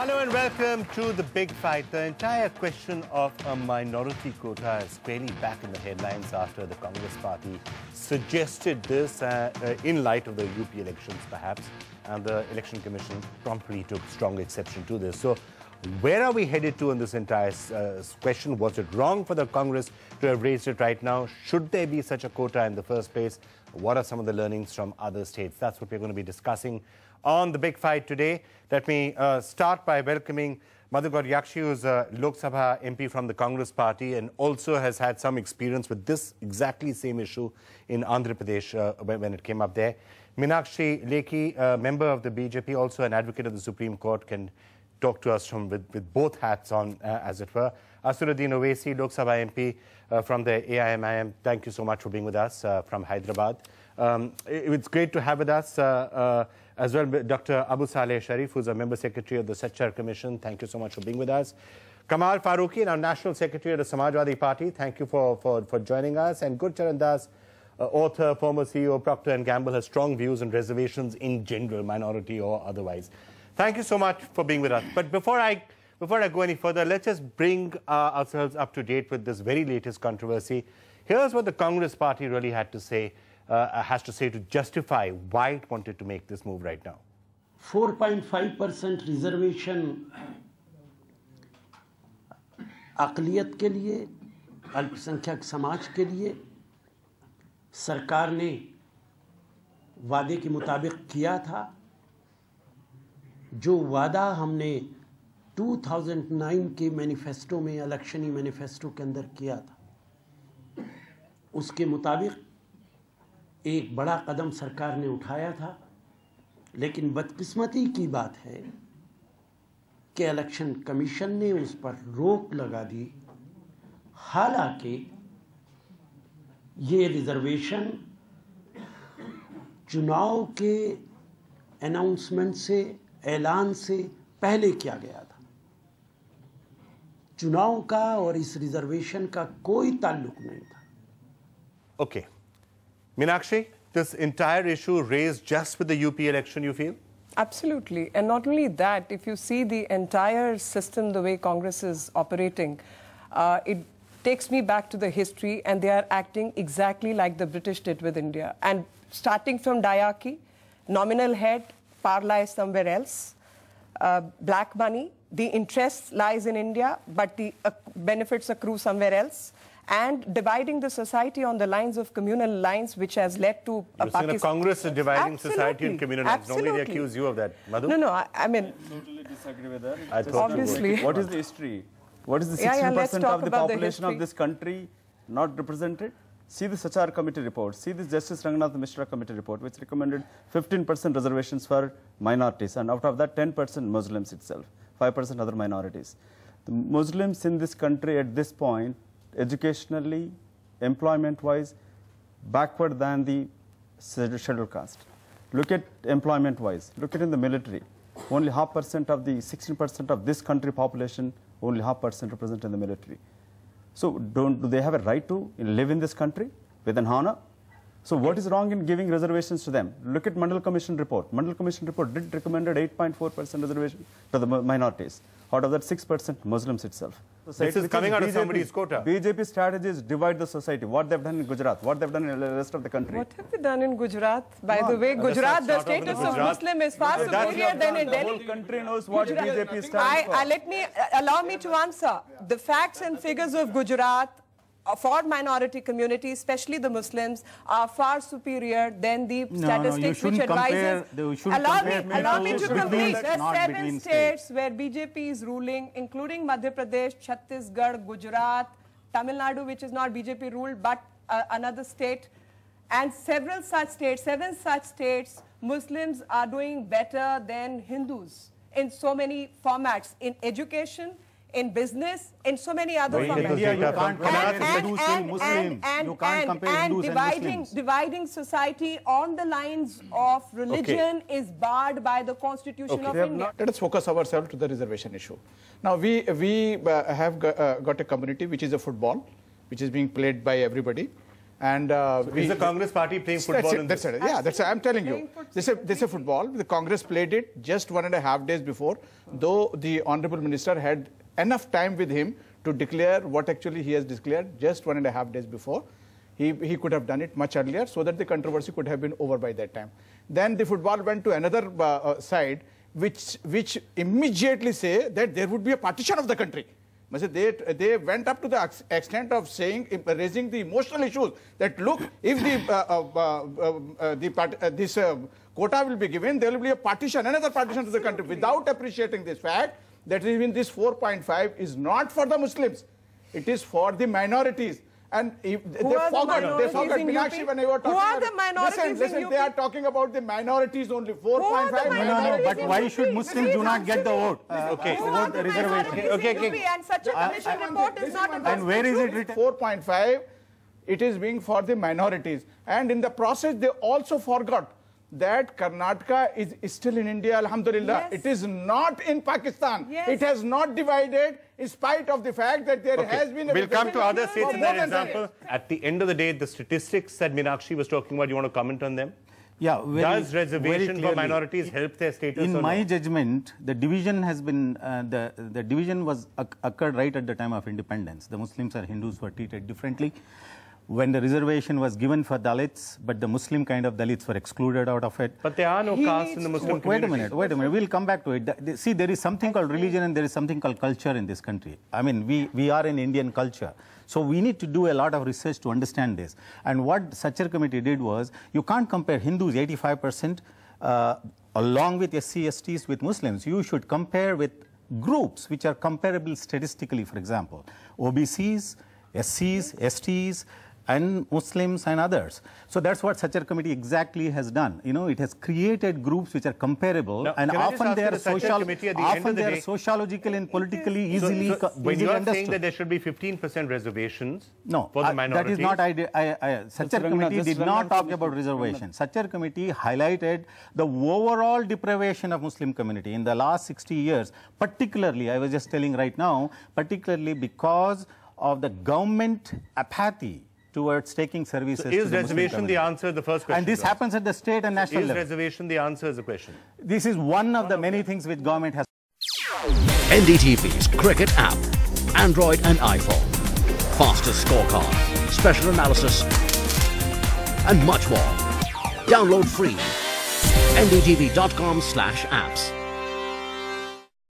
Hello and welcome to The Big Fight. The entire question of a minority quota is squarely back in the headlines after the Congress party suggested this in light of the UP elections, perhaps, and the Election Commission promptly took strong exception to this. So, where are we headed to on this entire question? Was it wrong for the Congress to have raised it right now? Should there be such a quota in the first place? What are some of the learnings from other states? That's what we're going to be discussing on The Big Fight today. Let me start by welcoming Madhukar Yakshi, who's a Lok Sabha MP from the Congress party and also has had some experience with this exactly same issue in Andhra Pradesh when it came up there. Meenakshi Lekhi, a member of the BJP, also an advocate of the Supreme Court, can talk to us with both hats on, as it were. Asuluddin Owaisi, Lok Sabha MP from the AIMIM, thank you so much for being with us from Hyderabad. It's great to have with us as well Dr. Abu Saleh Sharif, who's a member secretary of the Sachar Commission. Thank you so much for being with us. Kamal Farooqi, our national secretary of the Samajwadi Party. Thank you for joining us. And Gurcharan Das, author, former CEO of Procter & Gamble, has strong views and reservations in general, minority or otherwise. Thank you so much for being with us. But before I go any further, let's just bring ourselves up to date with this very latest controversy. Here's what the Congress party really has to say to justify why it wanted to make this move right now. 4.5% reservation अक़लियत के लिए, अल्पसंख्यक समाज के लिए सरकार ने वादे के मुताबिक किया था। जो वादा हमने 2009 के मैनिफेस्टो में, इलेक्शनी मैनिफेस्टो के अंदर किया था, उसके मुताबिक एक बड़ा कदम सरकार ने उठाया था। लेकिन बदकिस्मती की बात है कि इलेक्शन कमीशन ने उस पर रोक लगा दी। हालांकि ये रिजर्वेशन चुनाव के अनाउंसमेंट से, ऐलान से पहले किया गया था। चुनाव का और इस रिजर्वेशन का कोई ताल्लुक नहीं था। Okay. Meenakshi, this entire issue raised just with the UP election, you feel? Absolutely. And not only that, if you see the entire system, the way Congress is operating, it takes me back to the history, and they are acting exactly like the British did with India. And starting from diarchy, nominal head, power lies somewhere else, black money, the interest lies in India, but the benefits accrue somewhere else, and dividing the society on the lines of communal lines, which has led to a Pakistan. Congress is dividing society in communal lines. Normally they accuse you of that. Madhu? No, I mean... I totally disagree with that. Obviously. What is the history? What is the 16% of the population of this country not represented? See the Sachar committee report. See the Justice Ranganath Mishra committee report, which recommended 15% reservations for minorities, and out of that 10% Muslims itself, 5% other minorities. The Muslims in this country at this point, educationally, employment-wise, backward than the scheduled caste. Look at employment-wise. Look at in the military. Only 0.5% of the 16% of this country population, only 0.5% represent in the military. So do they have a right to live in this country with an honor? So what is wrong in giving reservations to them? Look at Mandal Commission report. Mandal Commission report did recommended 8.4% reservation to the minorities. Out of that, 6% Muslims itself. This is coming out of somebody's quota. BJP strategy is divide the society. What they've done in Gujarat, what they've done in the rest of the country. What have we done in Gujarat? By the way, Gujarat, the status of Muslim is far superior than in Delhi. The whole country knows what BJP stands for. Allow me to answer. The facts and figures of Gujarat for minority communities, especially the Muslims, are far superior than the statistics which advises. Allow me to complete. There are 7 states where BJP is ruling, including Madhya Pradesh, Chhattisgarh, Gujarat, Tamil Nadu, which is not BJP ruled, but another state, and several such states, 7 such states, Muslims are doing better than Hindus in so many formats, in education, in business, in so many other formats. India, you can't compare Hindus and Muslims. You can't compare Hindus and Muslims. Dividing society on the lines of religion is barred by the Constitution of India. Let us focus ourselves to the reservation issue. Now, we have got a community which is a football, which is being played by everybody. And is the Congress party playing football in this? That's it. Yeah, that's it. I'm telling you. This is football. The Congress played it just 1.5 days before, though the Honorable Minister had enough time with him to declare what actually he has declared just 1.5 days before. He could have done it much earlier so that the controversy could have been over by that time. Then the football went to another side, which immediately say that there would be a partition of the country. They went up to the extent of saying, raising the emotional issues that look, if this quota will be given, there will be a partition, another partition to the country, without appreciating this fact that even this 4.5 is not for the Muslims, it is for the minorities. And they forgot Meenakshi when they were talking. Who are the minorities? Listen, they are talking about the minorities only. 4.5. No, but why should Muslims do not get the vote? Okay, vote the reservation. Okay. And such a commission report is not a. And where is it written? 4.5. It is being for the minorities. And in the process, they also forgot that Karnataka is still in India, alhamdulillah. Yes. It is not in Pakistan. Yes. It has not divided in spite of the fact that there has been a... We'll come to other states in that example. At the end of the day, the statistics that Meenakshi was talking about, you want to comment on them? Yeah. Does reservation for minorities help their status? In my judgment, the division has been, the division was occurred right at the time of independence. The Muslims and Hindus were treated differently. When the reservation was given for Dalits, but the Muslim kind of Dalits were excluded out of it. But there are no castes in the Muslim community. Wait a minute. We'll come back to it. See, there is something called religion and there is something called culture in this country. I mean, we are an Indian culture. So we need to do a lot of research to understand this. And what Sachar committee did was, you can't compare Hindus 85% along with SC, STs with Muslims. You should compare with groups which are comparable statistically, for example, OBCs, SCs, STs, and Muslims and others. So that's what Sachar committee exactly has done. You know, it has created groups which are comparable, now, and often they are sociological and politically easily when you are saying that there should be 15% reservations for the minorities. That is not Sachar committee did not talk about reservation. Sachar committee highlighted the overall deprivation of Muslim community in the last 60 years, particularly, I was just telling right now, particularly because of the government apathy towards taking services. So is reservation the answer? The first question. And this happens at the state and national level. Is reservation the answer? Is the question. This is one of the many things which government has. NDTV's cricket app, Android and iPhone, fastest scorecard, special analysis, and much more. Download free. NDTV.com/apps.